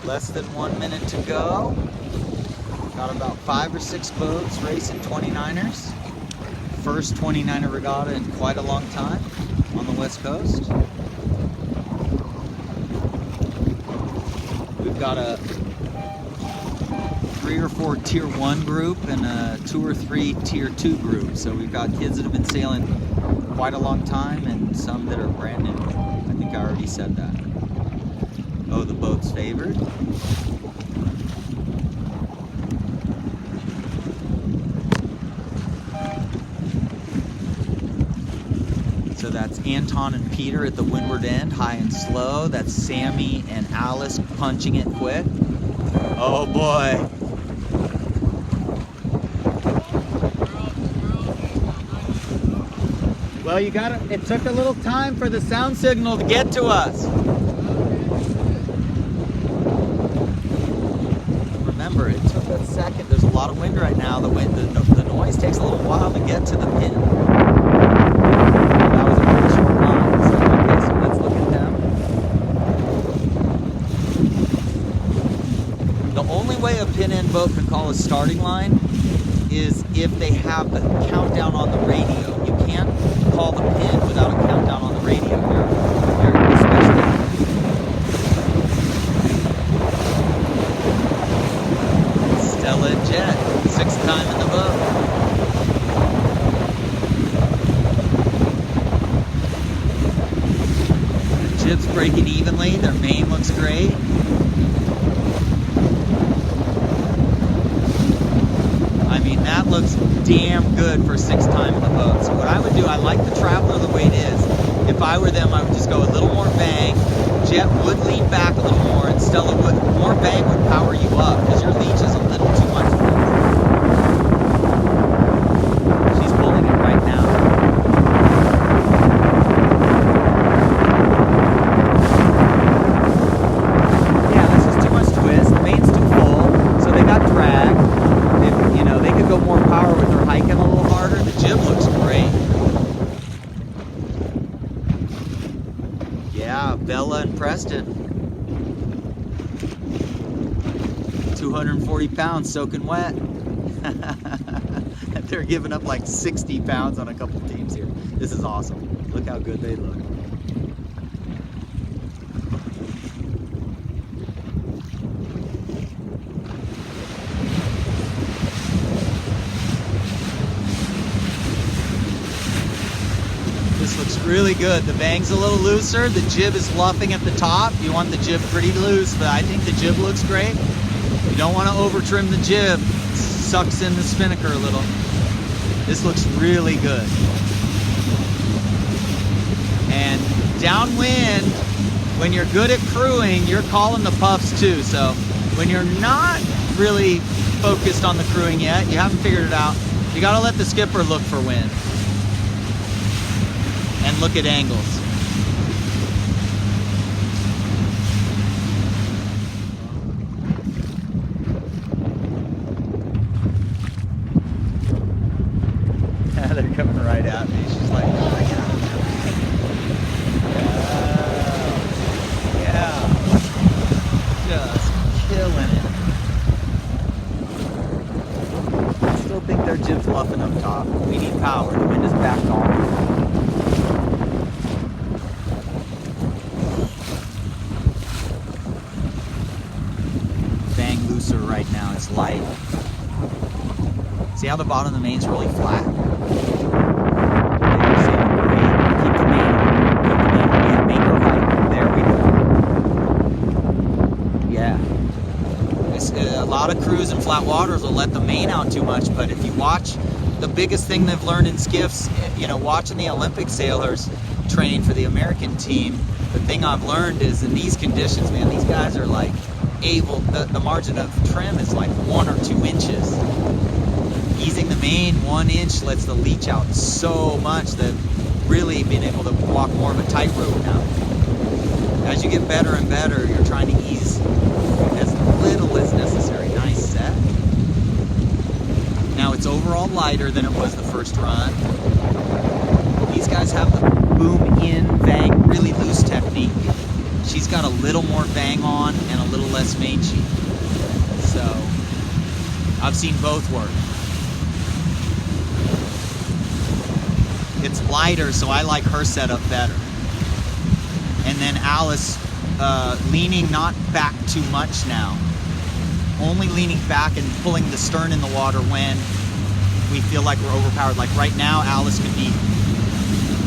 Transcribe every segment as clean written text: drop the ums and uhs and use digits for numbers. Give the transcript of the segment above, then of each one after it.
Less than 1 minute to go. Got about 5 or 6 boats racing 29ers. First 29er regatta in quite a long time on the West Coast. We've got a 3 or 4 Tier 1 group and a 2 or 3 Tier 2 group. So we've got kids that have been sailing quite a long time and some that are brand new. I think I already said that. Oh, the boat's favored. So that's Anton and Peter at the windward end, high and slow. That's Sammy and Alice punching it quick. Oh boy. Well, it took a little time for the sound signal to get to us. Remember, it took a second. There's a lot of wind right now. The noise takes a little while to get to the pin. That was a pretty short line. Okay, so let's look at them. The only way a pin end boat can call a starting line is if they have the countdown on the radio. You can't call the pin without a countdown on the radio. You're especially Stella Jet, 6th time in the boat. The jib's breaking evenly. Their main looks great. I mean, that looks damn good for 6th time in the boat. So what I would do, I like the Traveler the way it is. If I were them, I would just go a little more bang. Jet would lean back a little more, and Stella would, more bang would power you up, because your leech is a little too much for you. She's pulling it right now. Yeah, this is too much twist. The main's too full, so they got drag. They could go more power with their hiking a little harder. The jib looks great. Yeah, Bella and Preston. 240 pounds soaking wet. They're giving up like 60 pounds on a couple teams here. This is awesome. Look how good they look. This looks really good. The bang's a little looser. The jib is luffing at the top. You want the jib pretty loose, but I think the jib looks great. You don't want to over trim the jib. It sucks in the spinnaker a little. This looks really good. And downwind, when you're good at crewing, you're calling the puffs too. So when you're not really focused on the crewing yet, you haven't figured it out, you got to let the skipper look for wind. And look at angles. They're coming right at me. She's like, oh, get out of there. Yeah. Just killing it. I still think their jib's luffing up top. We need power. The wind is back on. Right now it's light. See how the bottom of the main's really flat? Keep the main. Yeah, make her high. There we go. Yeah. A lot of crews in flat waters will let the main out too much, but if you watch, the biggest thing they've learned in skiffs, watching the Olympic sailors train for the American team, the thing I've learned is in these conditions, man, these guys are like the margin of trim is like 1 or 2 inches. Easing the main 1 inch lets the leech out so much that really being able to walk more of a tightrope now. As you get better and better, you're trying to ease as little as necessary. Nice set. Now it's overall lighter than it was the first run. These guys have the boom in, bang, really loose technique. She's got a little more bang on and a little less main sheet. So I've seen both work. It's lighter, so I like her setup better. And then Alice leaning not back too much now. Only leaning back and pulling the stern in the water when we feel like we're overpowered. Like right now, Alice could be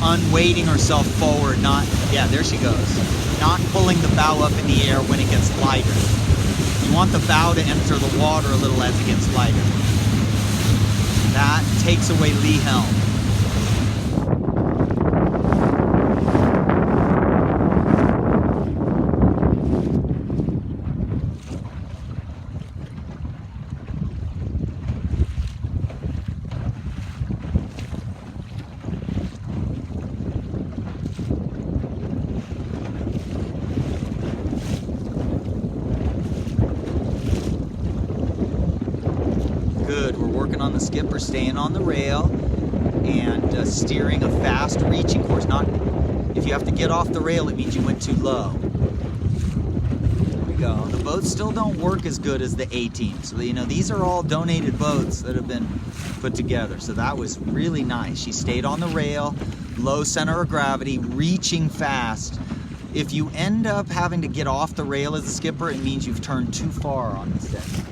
unweighting herself forward, not, yeah, there she goes. Not pulling the bow up in the air when it gets lighter. You want the bow to enter the water a little as it gets lighter. That takes away lee helm. Good, we're working on the skipper, staying on the rail and steering a fast reaching course. Not, if you have to get off the rail, it means you went too low. There we go. The boats still don't work as good as the A-Team. So, you know, these are all donated boats that have been put together. So that was really nice. She stayed on the rail, low center of gravity, reaching fast. If you end up having to get off the rail as a skipper, it means you've turned too far on this thing.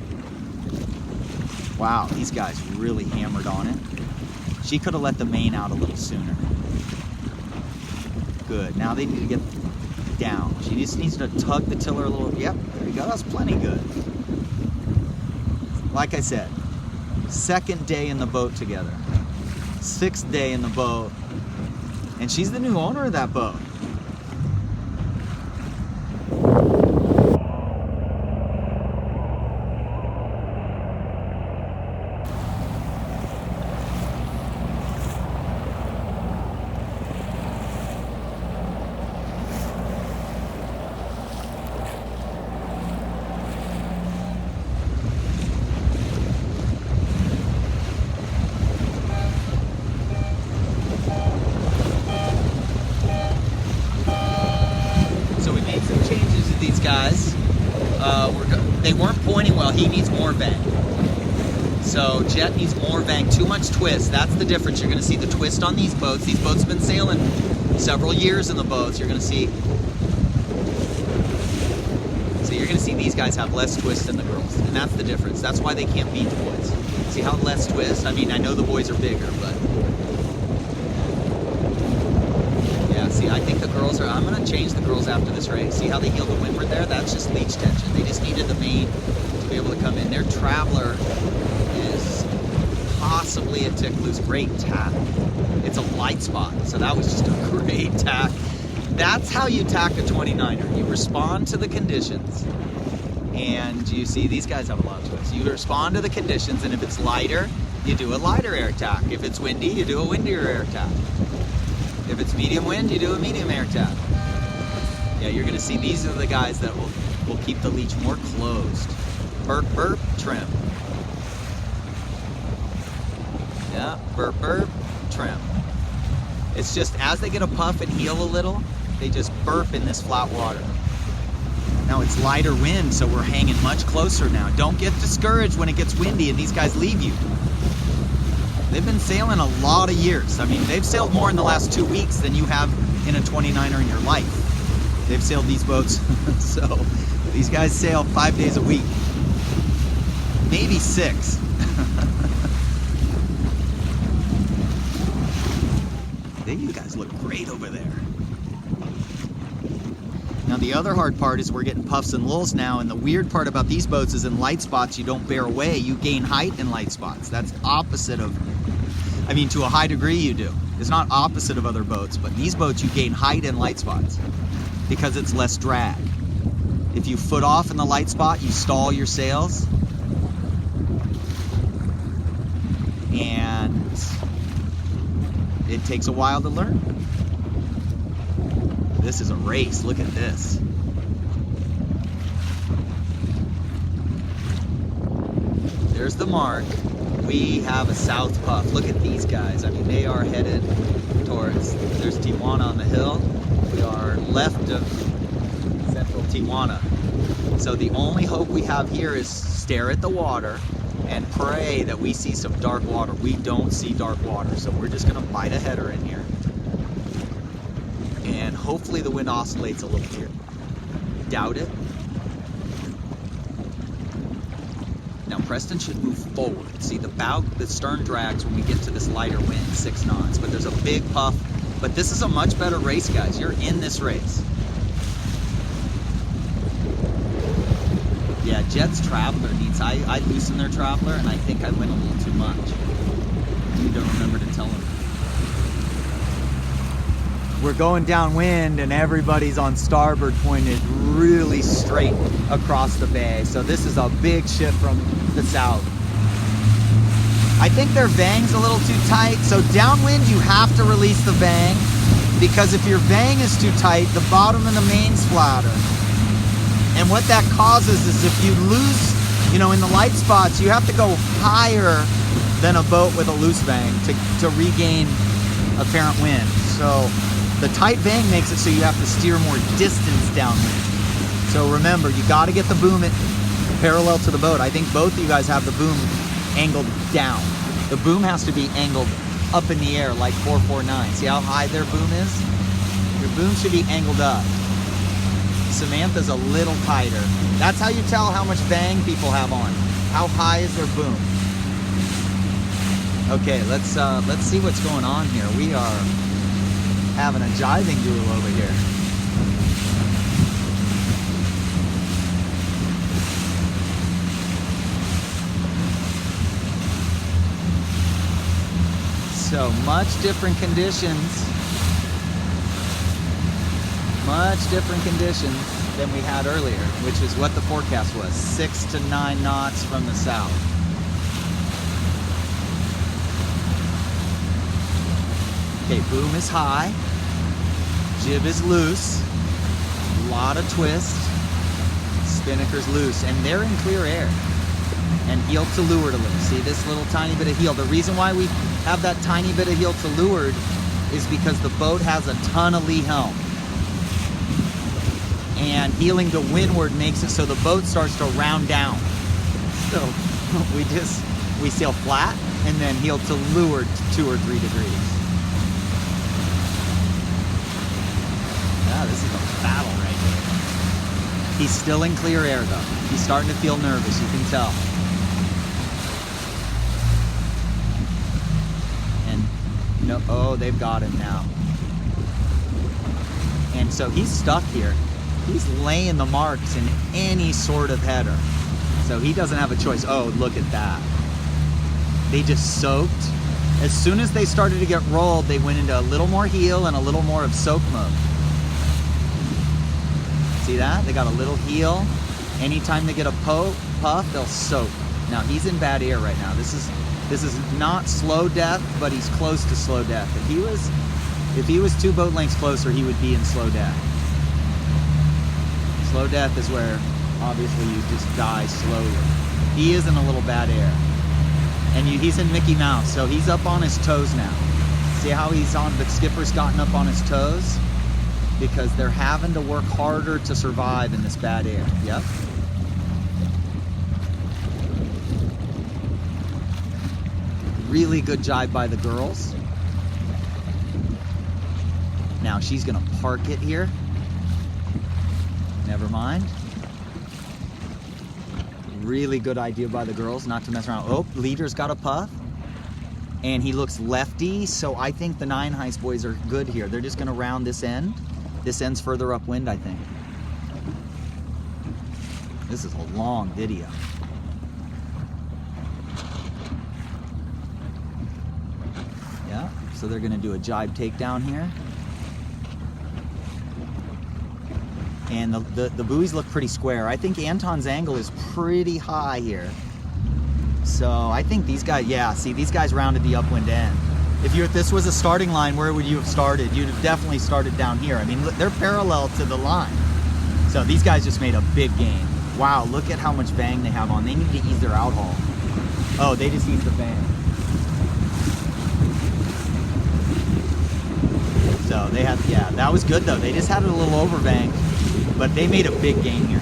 Wow, these guys really hammered on it. She could have let the main out a little sooner. Good, now they need to get down. She just needs to tug the tiller a little. Yep, there you go, that's plenty good. Like I said, second day in the boat together. 6th day in the boat. And she's the new owner of that boat. Guys, they weren't pointing well. He needs more bang. So Jet needs more bang. Too much twist. That's the difference. You're going to see the twist on these boats. These boats have been sailing several years in the boats. You're going to see. So you're going to see these guys have less twist than the girls, and that's the difference. That's why they can't beat the boys. See how less twist? I mean, I know the boys are bigger, but. See, I think the girls are, I'm going to change the girls after this race. See how they heal the windward there? That's just leech tension. They just needed the main to be able to come in. Their Traveler is possibly a tick loose. Great tack. It's a light spot, so that was just a great tack. That's how you tack a 29er. You respond to the conditions. And you see, these guys have a lot of twist. You respond to the conditions, and if it's lighter, you do a lighter air tack. If it's windy, you do a windier air tack. If it's medium wind, you do a medium air tack. Yeah, you're going to see these are the guys that will keep the leech more closed. Burp, burp, trim. Yeah, burp, burp, trim. It's just as they get a puff and heel a little, they just burp in this flat water. Now it's lighter wind, so we're hanging much closer now. Don't get discouraged when it gets windy and these guys leave you. They've been sailing a lot of years. I mean, they've sailed more in the last 2 weeks than you have in a 29er in your life. They've sailed these boats, so these guys sail 5 days a week. Maybe 6. You guys look great over there. Now the other hard part is we're getting puffs and lulls now, and the weird part about these boats is in light spots you don't bear away, you gain height in light spots. That's opposite of, I mean, to a high degree you do. It's not opposite of other boats, but these boats you gain height in light spots because it's less drag. If you foot off in the light spot, you stall your sails, and it takes a while to learn. This is a race. Look at this. There's the mark. We have a south puff. Look at these guys. I mean, they are headed towards, there's Tijuana on the hill. We are left of Tijuana. So the only hope we have here is stare at the water and pray that we see some dark water. We don't see dark water, so we're just gonna bite a header in here. And hopefully the wind oscillates a little here. Doubt it. Now Preston should move forward. See, the stern drags when we get to this lighter wind, 6 knots, but there's a big puff. But this is a much better race, guys. You're in this race. Yeah, Jed's Traveler needs, I loosened their Traveler and I think I went a little too much. You don't remember to tell him. We're going downwind and everybody's on starboard pointed really straight across the bay. So this is a big shift from the south. I think their vang's a little too tight. So downwind, you have to release the vang, because if your vang is too tight, the bottom of the main's flatter. And what that causes is if you lose, you know, in the light spots, you have to go higher than a boat with a loose vang to regain apparent wind. So the tight vang makes it so you have to steer more distance downwind. So remember, you got to get the boom parallel to the boat. I think both of you guys have the boom angled down. The boom has to be angled up in the air like 449. See how high their boom is? Your boom should be angled up. Samantha's a little tighter. That's how you tell how much vang people have on. How high is their boom? Okay, let's see what's going on here. We are having a jiving duel over here. So much different conditions. Much different conditions than we had earlier, which is what the forecast was, 6 to 9 knots from the south. Okay, boom is high, jib is loose, a lot of twist, spinnaker's loose, and they're in clear air. And heel to leeward a little. See this little tiny bit of heel? The reason why we have that tiny bit of heel to leeward is because the boat has a ton of lee helm. And heeling to windward makes it so the boat starts to round down. So we sail flat and then heel to leeward 2 or 3 degrees. Yeah, this is a battle right here. He's still in clear air though. He's starting to feel nervous, you can tell. And no, oh, they've got him now. And so he's stuck here. He's laying the marks in any sort of header. So he doesn't have a choice. Oh, look at that. They just soaked. As soon as they started to get rolled, they went into a little more heel and a little more of soak mode. See that? They got a little heel. Anytime they get a puff, they'll soak. Now he's in bad air right now. This is not slow death, but he's close to slow death. If he was 2 boat lengths closer, he would be in slow death. Slow death is where, obviously, you just die slowly. He is in a little bad air. And he's in Mickey Mouse, so he's up on his toes now. See how he's on, the skipper's gotten up on his toes? Because they're having to work harder to survive in this bad air. Yep. Really good jibe by the girls. Now she's gonna park it here. Never mind. Really good idea by the girls not to mess around. Oh, leader's got a puff. And he looks lefty, so I think the 9 Heist boys are good here. They're just gonna round this end. This end's further upwind, I think. This is a long video. Yeah, so they're gonna do a jibe takedown here. And the buoys look pretty square. I think Anton's angle is pretty high here. So I think these guys, yeah, see, these guys rounded the upwind end. If this was a starting line, where would you have started? You'd have definitely started down here. I mean, they're parallel to the line. So these guys just made a big gain. Wow, look at how much vang they have on. They need to ease their outhaul. Oh, they just eased the vang. So they had, yeah, that was good though. They just had a little over vang. but they made a big gain here.